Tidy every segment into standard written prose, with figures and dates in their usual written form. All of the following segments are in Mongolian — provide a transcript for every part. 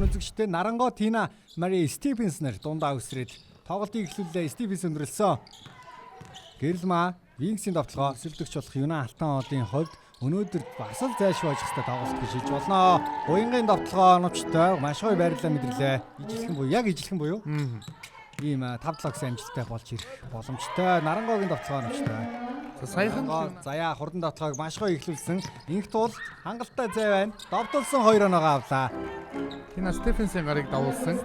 сайн үзэгчтэй Наранго Тина Мари Стивенс нар дундаа өсрээд тоглолтыг эхлүүлээ. Стивенс өндөрлсөн. Гэрэлма Винксийн довтлогоо өсөлдөгч болох Юна Алтан хоолын хувьд өнөөдөр бас л зайлшгүй ажих хэвээр тоглолт гэж шийдэж болно. Уянгийн довтлогоо оновчтой маш гоё байрлалаа мэдэрлээ. Ижилхэн буюу яг ижилхэн буюу. Ийм 5-7 амжилттай болж ирэх боломжтой. Нарангогийн довтлогоо оновчтой. Саяхан заяа хурдан довтлогоог маш гоё эхлүүлсэн. Инх туул хангалттай зай байна. Довтолсон 2 оноогоо авлаа. Тина Стефенсийн гарыг давуулсан.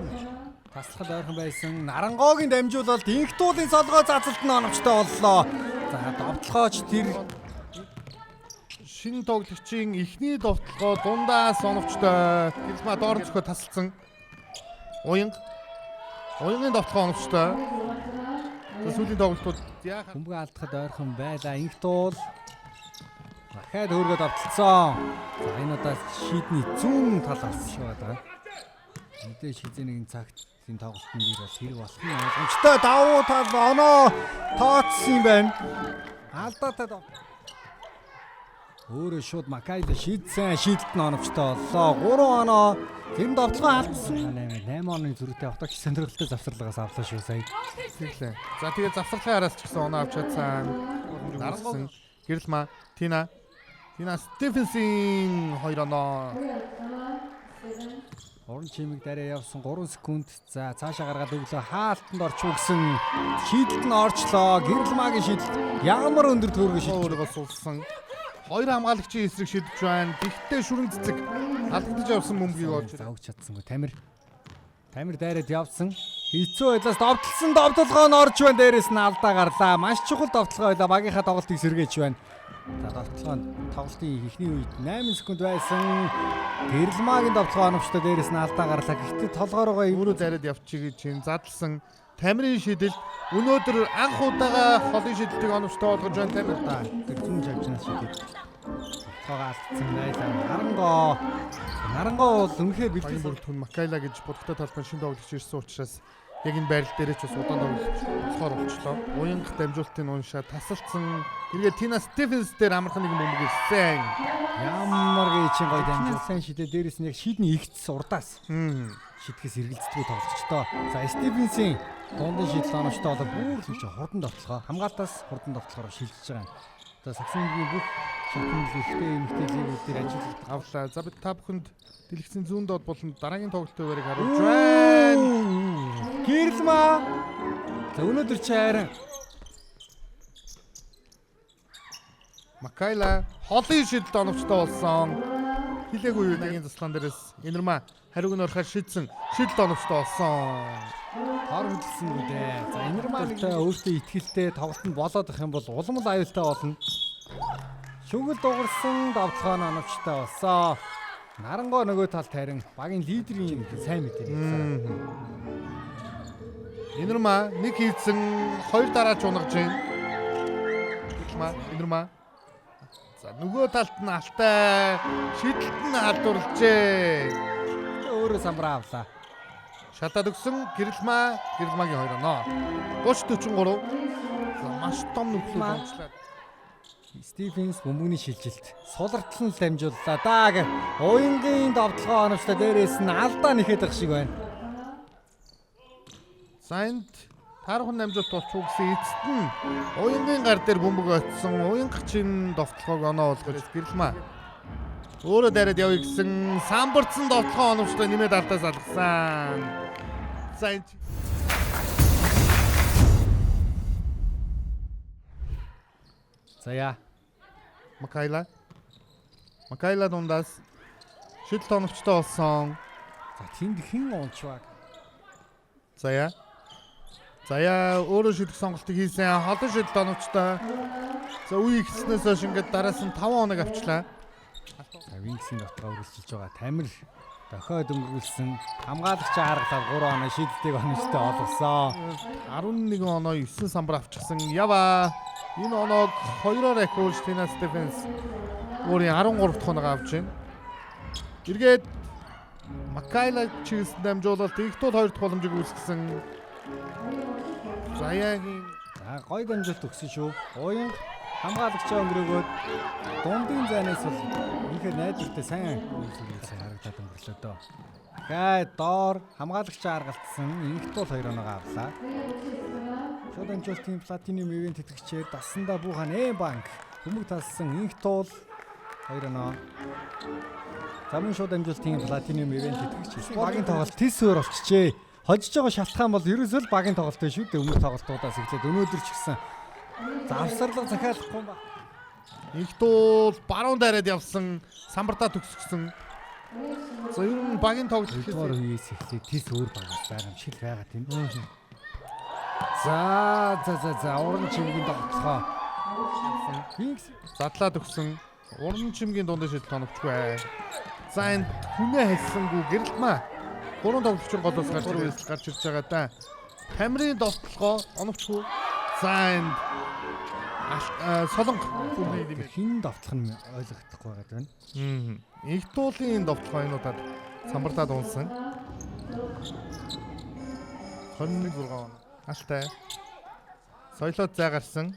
Таслахад ойрхон байсан. Нарангогийн дамжуулалт инх туулын солгоо зацалт нь оновчтой боллоо. За довтлогооч тэр шинэ тоглогчийн эхний довтлогоо дундаас оновчтой. Гэрэлма доор зөхөө тасалсан. Уянгийн довтлогоо оновчтой. Сүүлийн тоглолтууд яахан хүмбэг алдахад ойрхон байлаа. Инх туул дахиад өөргөө довтлцсон. За энэ удаас шийдний зүүн талаас шүү одоо. Мэдээж хизээ нэгэн цагт энэ тоглолтын дээр бас хэрэг болох нь ойлгомжтой. Давуу тал оноо тооцсон юм байна. Алдаатай өөрөө шууд Макайла шийдсэн. Шийдэлт нь оновчтой боллоо. 3 оноо тэр довтлогоо алдсан. 8 оны зүрхтэй автогч сонирхолтой завсарлагаас авлаа шүү сая. тэглээ. За тэгээд завсарлагын араас ч гэсэн оноо авч чадсан. Дарангуй Гэрэлма Тина Стефенсийн 2 оноо. Орон чимэг дараа явсан 3 секунд. За цаашаа гаргаад өглөө хаалтанд орч өгсөн. Шийдэлт нь орчлоо. Гэрэлмагийн шийдэлт ямар өндөр төргөө шийдэлтөөрөө суулсан. 2 хамгаалагчийн эсрэг шийдэж байна. Гэхдээ шүрэн цэцэг алдагдаж явсан бөмбөгийг олж авч чадсангүй. Тамир дайраад явсан. Хэцүү байлаас довтлогоо нь орж байна. Дээрээс нь алдаа гарлаа. Маш чухал довтлогоо байлаа. Багийнхаа тоглолтыг сэргээж байна. За довтлогоо нь тоглолтын эхний үед 8 секунд байсан. Гэрэлмагийн довтлогоо оновчтой дээрээс нь алдаа гарлаа. Гэхдээ толгоороо өөрөө дайраад явчих гэж задлсан. Тамирын шийдэл өнөөдөр анх удаага холын шийдэлтийг оновчтой болгож байна. Тамир та тэр зүүн жавчнаас шийдэл. Тоглоом алдсан байлаа. Нарангоо бол үнэхээр бэлтгэл бүр түн Макайла гэж бодготой талбай шинэ тоглогч ирсэн учраас яг энэ байрал дээрээ ч бас удаан тоглож болохоор болчлоо. Уянх дамжуулалтын уншаа тасалсан. Эргээд Тина Стефенс дээр амархан нэгэн бөмбөг ирсэн. Ямар гээчин гоё дамжуулсан шидэ дээрээс нь яг шийдний игц урдаас. Шидгээс эргэлздэг тоглогчтой. За Стефенсийн дундын шийдэл оновчтой болоо бүр л хурдан довтлогоо хамгаалтаас хурдан довтлогоор шилжиж байгаа. Одоо Саксонгийн бүх шатны эмэгтэй лигүүдээр ажиллаж авлаа. За бид та бүхэнд дэлгэцийн зүүн доод болон дараагийн тоглолтын үеэрийг харуулж байна. Гэрэлма. За өнөөдөр чи харин Макайла холын шийдэлд оновчтой болсон. Хилээгүй юу нагийн туслан дээрээс Инэрма хариуг нь орохоор шийдсэн. Шийдэлд оновчтой болсон. Хор хөдөлсөн гэдэг. За Инэрматай өөртөө итгэлтэй тоглолтод болоод их юм бол улам л аюултай болно. Шүгэл дуурсан довтлогоо нь оновчтой болсон. Нарангоо нөгөө талд харин багийн лидерийн сайн мэдээ. Инэрма нэг хийсэн 2 дараач унгаж байна. Инэрма. За нөгөө талд нь алтай шийдэлт нь халдварлжээ. Өөрөө самбраа авлаа. Шатаад өгсөн Гэрэлмагийн 2 оноо. 30-43. За маш том нүхлээ онцлаад. Стефенс бөмбөгний шилжилт сулартал нь дамжууллаа даа. Уянгийн довтлогоо оновчтой дээрээс нь алдаа нэхэд байх шиг байна. Санд таархан дамжуулалт болчих гэсэн эцэст нь уянгийн гар дээр бөмбөг очсон. Уянгчин довтлогоог оноо болгож Гэрэлма өөрөө дайраад явъя гэсэн самбарцсан довтлогоо оновчтой нэмээд алдаа салгасан. Санд Заяа Макайла дундаас шийдэлт оновчтой болсон. За тэнд хэн унчваг. Заяа өөрөө шийдэх сонголтыг хийсэн. Холын шийдэлт оновчтой. За үе ихснээс хойш ингээд дараас нь 5 хоног авчлаа. Винксийн довтлогоо үргэлжлүүлж байгаа. Тамир дохиод өнгөрүүлсэн. Хамгаалагчаа харгалаад 3 оноо шийдэлтийг оновчтой олгосон. 11 оноо 9 самбар авчихсан. Ява. Энэ оноог 2-оор ахиулж Тина Стефенс өөрийн 13 дахь оноог авч байна. Эргээд Макайла чигсэн дамжуулалт ихтүүл 2 дахь боломжийг үүсгэсэн. Заяагийн гоё дамжуулалт өгсөн шүү. Уян хамгаалагчаа өнгөрөөгөөд дундын зайнаас бол үнэхээр найдвартай сайн үйлсүүлсэн харагдаад өнгөрлөө дөө. Гээ доор хамгаалагч аргалтсан инх тул 2 оноо авлаа. Шууд амжилтын платинум ивент тэтгэгчээр дасандаа буухан банк хүмүүг талсан инх тул 2 оноо. Замун шууд амжилтын платинум ивент тэтгэгч багийн тоглолт тис өөр болчихжээ. Хожиж байгаа шалтгаан бол ерөөсөө л багийн тоглолт биш үү? Өмнөх тоглолтуудаас эхлээд өнөөдөр ч гэсэн завсарлага захиалахгүй ба. Их тул баруун дайраад явсан, самбартаа төгсгсөн. За ер нь багийн тоглолт Өдгөр үеэс эхлээд тис өөр багаас байгаа юм шиг байгаа тийм. За уран чимгийн тоглолцоо. Винкс задлаа төгсөн. Уран чимгийн дундын шийдэл тоновчгүй. За энэ хүнээ хэлсэнгүй гэрэлтмаа. 3 тоглогчор голоос гарч ирж байгаа да. Тамирын довтлогоо оновчгүй. За энэ солонго хин довтлох нь ойлгохдохгүй байгаа байна. Их туулын довтлогоо энэ удаад самбартаад унсан. 21 он. Алтай. Соёлоод зай гарсан.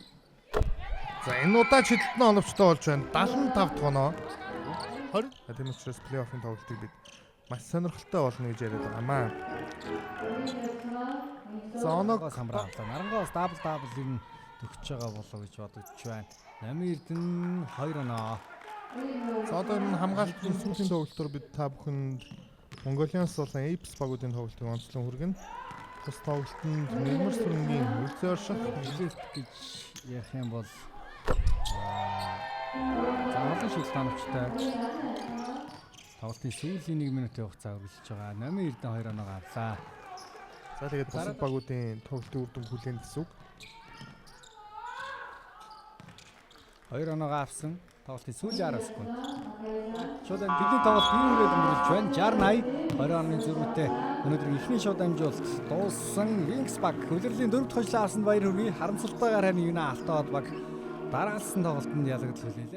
За энэ удаа шидэлт нь оновчтой болж байна. 75 дахь оноо. 20. Тийм учраас плей-оффын тоглолтыг бид маш сонирхолтой болно гэж яриад байгаамаа. За оноо самбраа авлаа. Нарангоос дабл ер нь төгсөж байгаа болов гэж бодож байна. Намын Эрдэнэ 2 оноо. За одоо энэ хамгаалтын сүүлийн тоглолтоор бид та бүхэнд Монголианс болон Apes багуудын тоглолтыг онцлон хүргэнэ. Тус тоглолтод нэмэр сүрэнгийн үлзий орших гэж ярих юм бол за олон шилтаанчтай тоглолтын сүүлийн 1 минутын хугацаа үргэлжлэж байгаа. Намын Эрдэнэ 2 оноо авлаа. За тэгээд бусад багуудын тоглолтын үр дүн хүлээн гэсэн үг. 2 оноо авсан. Тоглолтын сүүлийн 10 секунд. Шууд бидний тоглолт бие үрээд өнгөрүүлж байна. 60-80 20 оны зөрүүтэй өнөөдөр ихний шууд амжуулалт дууссан. Wings баг хөлөрлийн 4 дахь хожлоо авсан баяр хүргэе. Харамсалтайгаар харин юуна алтаад баг дараалсан тоглолтод ялагдал хүлээлээ.